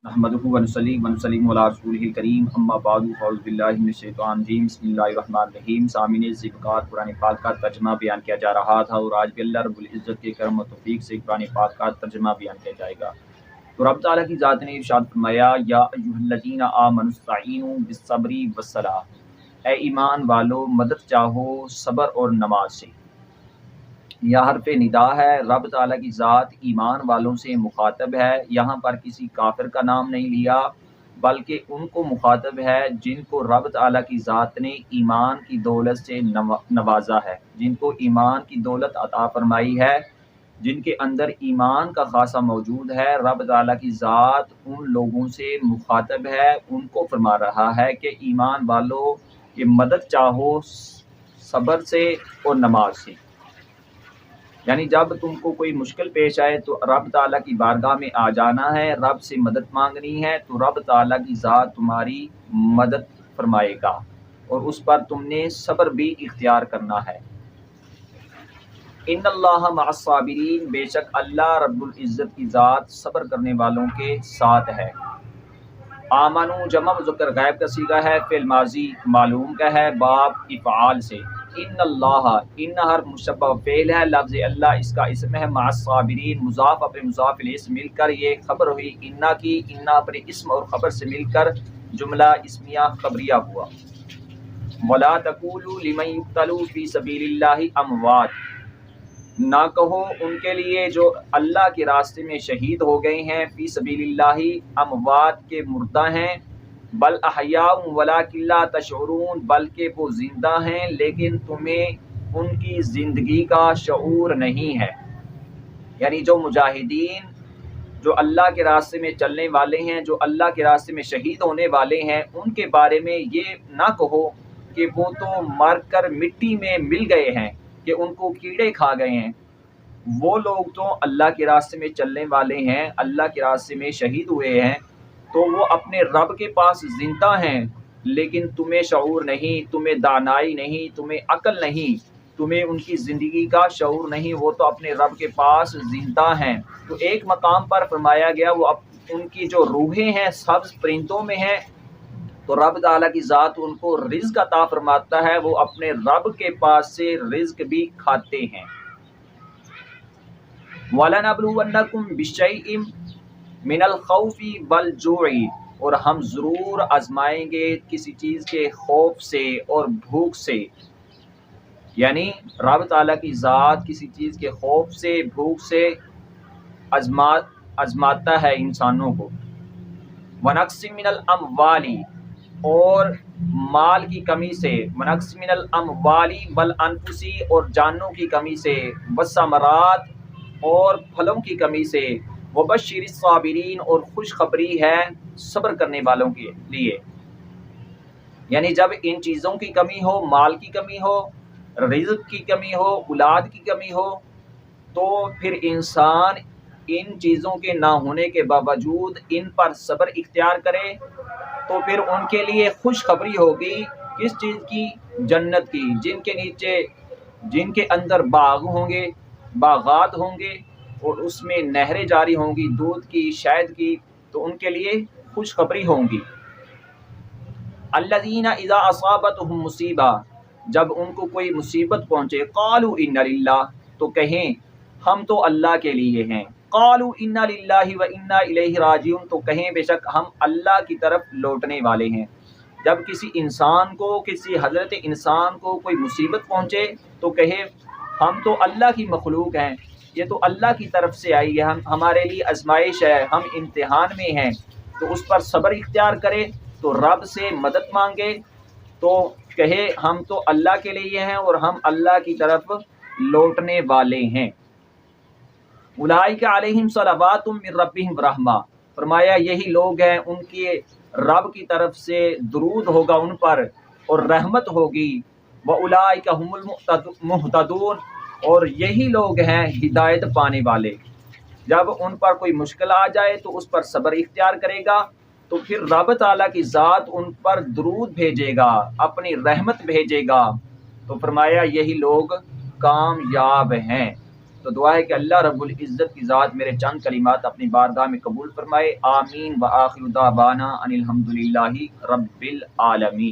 نحمدہ ونصلی ونسلم علی رسولہ الکریم اما بعد فاعوذ باللہ من الشیطان الرجیم بسم اللہ الرحمن الرحیم۔ سامعین ذوالفقار قرآن پاک کا ترجمہ بیان کیا جا رہا تھا اور آج بھی اللہ رب العزت کے کرم و توفیق سے قرآن پاک کا ترجمہ بیان کیا جائے گا۔ تو رب تعالیٰ کی ذات نے ارشاد فرمایا یا ایھا الذین آمنوا استعینوا بالصبر والصلاۃ، اے ایمان والو مدد چاہو صبر اور نماز سے۔ یہ حرف ندا ہے، رب تعالیٰ کی ذات ایمان والوں سے مخاطب ہے، یہاں پر کسی کافر کا نام نہیں لیا بلکہ ان کو مخاطب ہے جن کو رب تعالیٰ کی ذات نے ایمان کی دولت سے نوازا ہے، جن کو ایمان کی دولت عطا فرمائی ہے، جن کے اندر ایمان کا خاصہ موجود ہے۔ رب تعالیٰ کی ذات ان لوگوں سے مخاطب ہے، ان کو فرما رہا ہے کہ ایمان والو یہ مدد چاہو صبر سے اور نماز سے۔ یعنی جب تم کو کوئی مشکل پیش آئے تو رب تعالیٰ کی بارگاہ میں آ جانا ہے، رب سے مدد مانگنی ہے، تو رب تعالیٰ کی ذات تمہاری مدد فرمائے گا اور اس پر تم نے صبر بھی اختیار کرنا ہے۔ ان اللہ مع الصابرین، بے شک اللہ رب العزت کی ذات صبر کرنے والوں کے ساتھ ہے۔ آمنو جمع مذکر غائب کا صیغہ ہے، فعل ماضی معلوم کا ہے باب افعال سے۔ ان اللہ، ان ہر مشبہ فعل ہے، لفظ اللہ اس کا اسم ہے، مع الصابرین مضاف اپنے مضاف الیہ سے مل کر یہ خبر ہوئی انا کی، انا اپنے اسم اور خبر سے مل کر جملہ اسمیہ خبریہ ہوا۔ ولا تقولوا لمن یقتل فی سبیل اللہ اموات، نہ کہو ان کے لیے جو اللہ کے راستے میں شہید ہو گئے ہیں، فی سبیل اللہ اموات کے مردہ ہیں، بل احیاء ولکن لا تشعرون، بلکہ وہ زندہ ہیں لیکن تمہیں ان کی زندگی کا شعور نہیں ہے۔ یعنی جو مجاہدین جو اللہ کے راستے میں چلنے والے ہیں، جو اللہ کے راستے میں شہید ہونے والے ہیں، ان کے بارے میں یہ نہ کہو کہ وہ تو مر کر مٹی میں مل گئے ہیں، کہ ان کو کیڑے کھا گئے ہیں۔ وہ لوگ تو اللہ کے راستے میں چلنے والے ہیں، اللہ کے راستے میں شہید ہوئے ہیں، تو وہ اپنے رب کے پاس زندہ ہیں، لیکن تمہیں شعور نہیں، تمہیں دانائی نہیں، تمہیں عقل نہیں، تمہیں ان کی زندگی کا شعور نہیں، وہ تو اپنے رب کے پاس زندہ ہیں۔ تو ایک مقام پر فرمایا گیا وہ ان کی جو روحیں ہیں سبز پرندوں میں ہیں، تو رب تعالیٰ کی ذات ان کو رزق عطا فرماتا ہے، وہ اپنے رب کے پاس سے رزق بھی کھاتے ہیں۔ وَلَنَبْلُوَنَّكُمْ بِشَيْءٍ مِّنَ الْخَوْفِ وَالْجُوعِ، اور ہم ضرور آزمائیں گے کسی چیز کے خوف سے اور بھوک سے۔ یعنی رب تعالیٰ کی ذات کسی چیز کے خوف سے بھوک سے آزماتا ہے انسانوں کو۔ وَنَقْصٍ مِّنَ الْأَمْوَالِ، اور مال کی کمی سے، وَنَقْصٍ مِّنَ الْأَمْوَالِ وَالْأَنفُسِ، اور جانوں کی کمی سے، وَالثَّمَرَاتِ، اور پھلوں کی کمی سے، وَبَشِّرِ الصَّابِرِينَ، اور خوشخبری ہے صبر کرنے والوں کے لیے۔ یعنی جب ان چیزوں کی کمی ہو، مال کی کمی ہو، رزق کی کمی ہو، اولاد کی کمی ہو، تو پھر انسان ان چیزوں کے نہ ہونے کے باوجود ان پر صبر اختیار کرے، تو پھر ان کے لیے خوشخبری ہوگی کس چیز کی؟ جنت کی، جن کے نیچے، جن کے اندر باغ ہوں گے، باغات ہوں گے، اور اس میں نہریں جاری ہوں گی دودھ کی، شہد کی، تو ان کے لیے خوشخبری ہوں گی۔ الذین اذا اصابتہم مصیبہ، جب ان کو کوئی مصیبت پہنچے، قالوا انا للہ، تو کہیں ہم تو اللہ کے لیے ہیں، قالوا انا للہ وانا الیہ راجعون، تو کہیں بے شک ہم اللہ کی طرف لوٹنے والے ہیں۔ جب کسی انسان کو، کسی حضرت انسان کو کوئی مصیبت پہنچے تو کہے ہم تو اللہ کی مخلوق ہیں، یہ تو اللہ کی طرف سے آئی ہے، ہمارے لیے آزمائش ہے، ہم امتحان میں ہیں، تو اس پر صبر اختیار کرے، تو رب سے مدد مانگے، تو کہے ہم تو اللہ کے لیے ہیں اور ہم اللہ کی طرف لوٹنے والے ہیں۔ اولئک علیہم صلوات من ربہم ورحمہ، فرمایا یہی لوگ ہیں ان کے رب کی طرف سے درود ہوگا ان پر اور رحمت ہوگی۔ وَأُولَئِكَ هُمُ الْمُهْتَدُونَ، اور یہی لوگ ہیں ہدایت پانے والے۔ جب ان پر کوئی مشکل آ جائے تو اس پر صبر اختیار کرے گا، تو پھر رب تعالیٰ کی ذات ان پر درود بھیجے گا، اپنی رحمت بھیجے گا، تو فرمایا یہی لوگ کامیاب ہیں۔ تو دعا ہے کہ اللہ رب العزت کی ذات میرے چند کلمات اپنی بارگاہ میں قبول فرمائے۔ آمین و آخر دعوانا ان الحمد للہ رب العالمین۔